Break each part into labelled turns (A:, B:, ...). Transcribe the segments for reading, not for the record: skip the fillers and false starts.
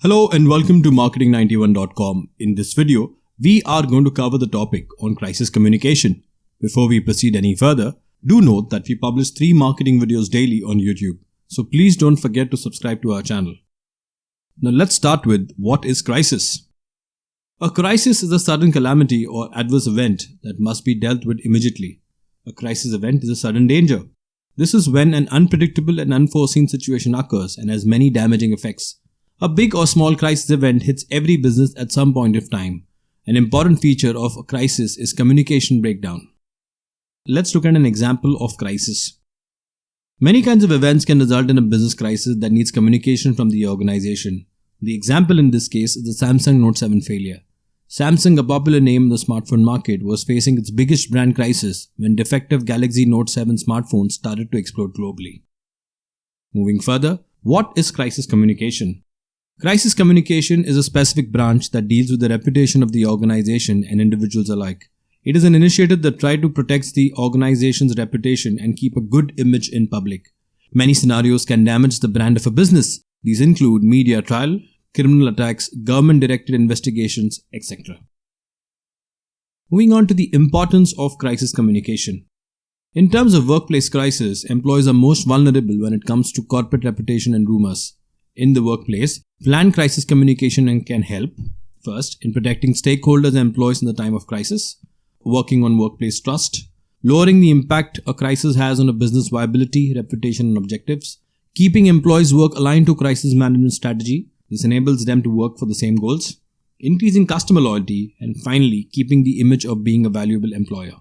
A: Hello and welcome to marketing91.com. In this video, we are going to cover the topic on crisis communication. Before we proceed any further, do note that we publish 3 marketing videos daily on YouTube. So please don't forget to subscribe to our channel. Now let's start with what is crisis. A crisis is a sudden calamity or adverse event that must be dealt with immediately. A crisis event is a sudden danger. This is when an unpredictable and unforeseen situation occurs and has many damaging effects. A big or small crisis event hits every business at some point of time. An important feature of a crisis is communication breakdown. Let's look at an example of crisis. Many kinds of events can result in a business crisis that needs communication from the organization. The example in this case is the Samsung Note 7 failure. Samsung, a popular name in the smartphone market, was facing its biggest brand crisis when defective Galaxy Note 7 smartphones started to explode globally. Moving further, what is crisis communication? Crisis communication is a specific branch that deals with the reputation of the organization and individuals alike. It is an initiative that tries to protect the organization's reputation and keep a good image in public. Many scenarios can damage the brand of a business. These include media trial, criminal attacks, government-directed investigations, etc. Moving on to the importance of crisis communication. In terms of workplace crisis, employees are most vulnerable when it comes to corporate reputation and rumors. In the workplace, planned crisis communication can help, first, in protecting stakeholders and employees in the time of crisis, working on workplace trust, lowering the impact a crisis has on a business viability, reputation, and objectives, keeping employees' work aligned to crisis management strategy. This enables them to work for the same goals, increasing customer loyalty, and finally, keeping the image of being a valuable employer.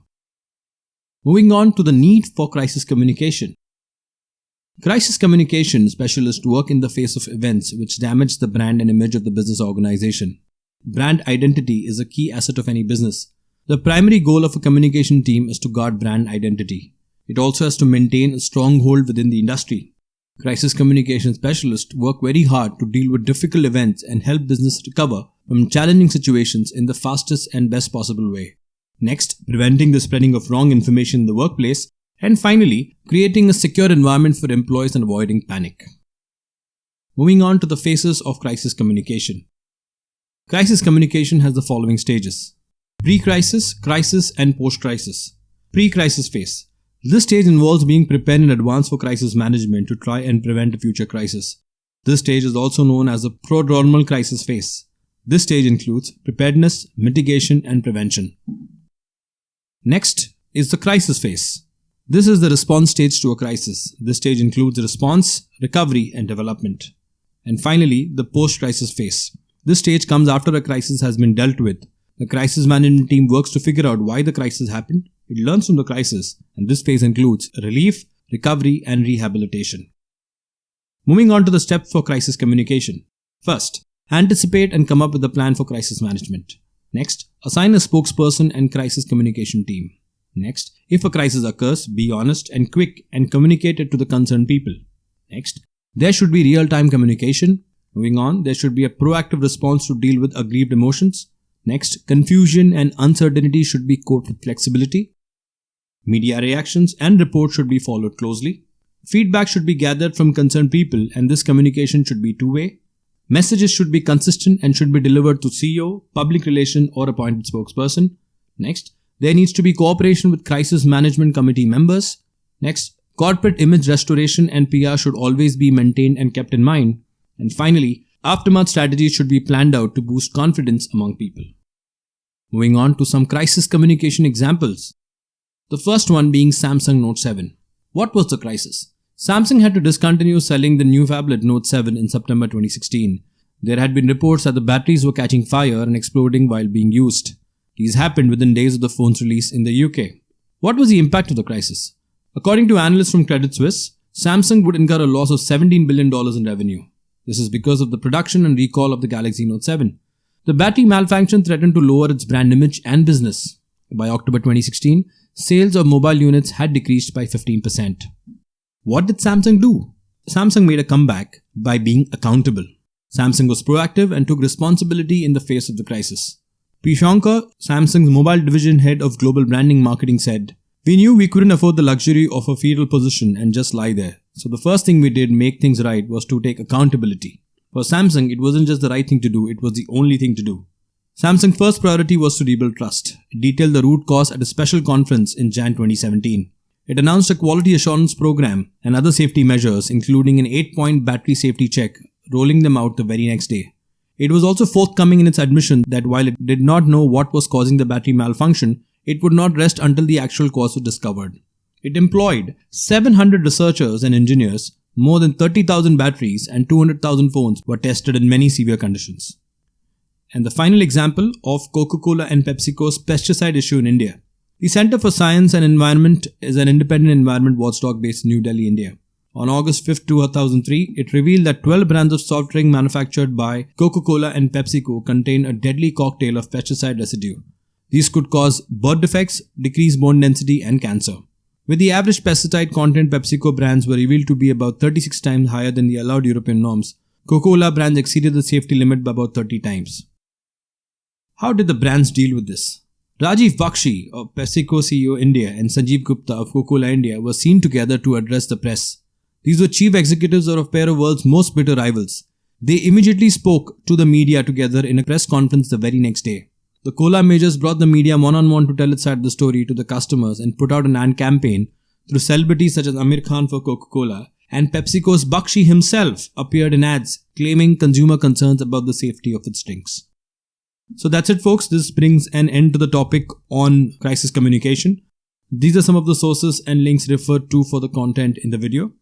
A: Moving on to the need for crisis communication. Crisis communication specialists work in the face of events which damage the brand and image of the business organization. Brand identity is a key asset of any business. The primary goal of a communication team is to guard brand identity. It also has to maintain a stronghold within the industry. Crisis communication specialists work very hard to deal with difficult events and help business recover from challenging situations in the fastest and best possible way. Next, preventing the spreading of wrong information in the workplace. And finally, creating a secure environment for employees and avoiding panic. Moving on to the phases of crisis communication. Crisis communication has the following stages: pre-crisis, crisis, and post-crisis. Pre-crisis phase. This stage involves being prepared in advance for crisis management to try and prevent a future crisis. This stage is also known as the prodromal crisis phase. This stage includes preparedness, mitigation, and prevention. Next is the crisis phase. This is the response stage to a crisis. This stage includes response, recovery, and development. And finally, the post-crisis phase. This stage comes after a crisis has been dealt with. The crisis management team works to figure out why the crisis happened. It learns from the crisis, and this phase includes relief, recovery, and rehabilitation. Moving on to the steps for crisis communication. First, anticipate and come up with a plan for crisis management. Next, assign a spokesperson and crisis communication team. Next, if a crisis occurs, be honest and quick and communicate it to the concerned people. Next, there should be real-time communication. Moving on, there should be a proactive response to deal with aggrieved emotions. Next, confusion and uncertainty should be coped with flexibility. Media reactions and reports should be followed closely. Feedback should be gathered from concerned people, and this communication should be two-way. Messages should be consistent and should be delivered to CEO, public relation, or appointed spokesperson. Next, there needs to be cooperation with crisis management committee members. Next, corporate image restoration and PR should always be maintained and kept in mind. And finally, aftermath strategies should be planned out to boost confidence among people. Moving on to some crisis communication examples. The first one being Samsung Note 7. What was the crisis? Samsung had to discontinue selling the new phablet Note 7 in September 2016. There had been reports that the batteries were catching fire and exploding while being used. These happened within days of the phone's release in the UK. What was the impact of the crisis? According to analysts from Credit Suisse, Samsung would incur a loss of $17 billion in revenue. This is because of the production and recall of the Galaxy Note 7. The battery malfunction threatened to lower its brand image and business. By October 2016, sales of mobile units had decreased by 15%. What did Samsung do? Samsung made a comeback by being accountable. Samsung was proactive and took responsibility in the face of the crisis. Pishankar, Samsung's mobile division head of global branding marketing, said, "We knew we couldn't afford the luxury of a fetal position and just lie there. So the first thing we did make things right was to take accountability. For Samsung, it wasn't just the right thing to do, it was the only thing to do. Samsung's first priority was to rebuild trust. It detailed the root cause at a special conference in Jan 2017. It announced a quality assurance program and other safety measures, including an 8-point battery safety check, rolling them out the very next day. It was also forthcoming in its admission that while it did not know what was causing the battery malfunction, it would not rest until the actual cause was discovered. It employed 700 researchers and engineers, more than 30,000 batteries and 200,000 phones were tested in many severe conditions. And the final example of Coca-Cola and PepsiCo's pesticide issue in India. The Center for Science and Environment is an independent environment watchdog based in New Delhi, India. On August 5, 2003, it revealed that 12 brands of soft drink manufactured by Coca-Cola and PepsiCo contain a deadly cocktail of pesticide residue. These could cause birth defects, decrease bone density, and cancer. With the average pesticide content, PepsiCo brands were revealed to be about 36 times higher than the allowed European norms. Coca-Cola brands exceeded the safety limit by about 30 times. How did the brands deal with this? Rajiv Bakshi of PepsiCo CEO India and Sanjeev Gupta of Coca-Cola India were seen together to address the press. These were chief executives of a pair of world's most bitter rivals. They immediately spoke to the media together in a press conference the very next day. The cola majors brought the media one-on-one to tell its side of the story to the customers and put out an ad campaign through celebrities such as Amir Khan for Coca-Cola, and PepsiCo's Bakshi himself appeared in ads claiming consumer concerns about the safety of its drinks. So that's it, folks. This brings an end to the topic on crisis communication. These are some of the sources and links referred to for the content in the video.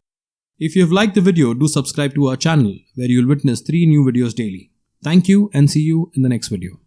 A: If you have liked the video, do subscribe to our channel where you'll witness 3 new videos daily. Thank you and see you in the next video.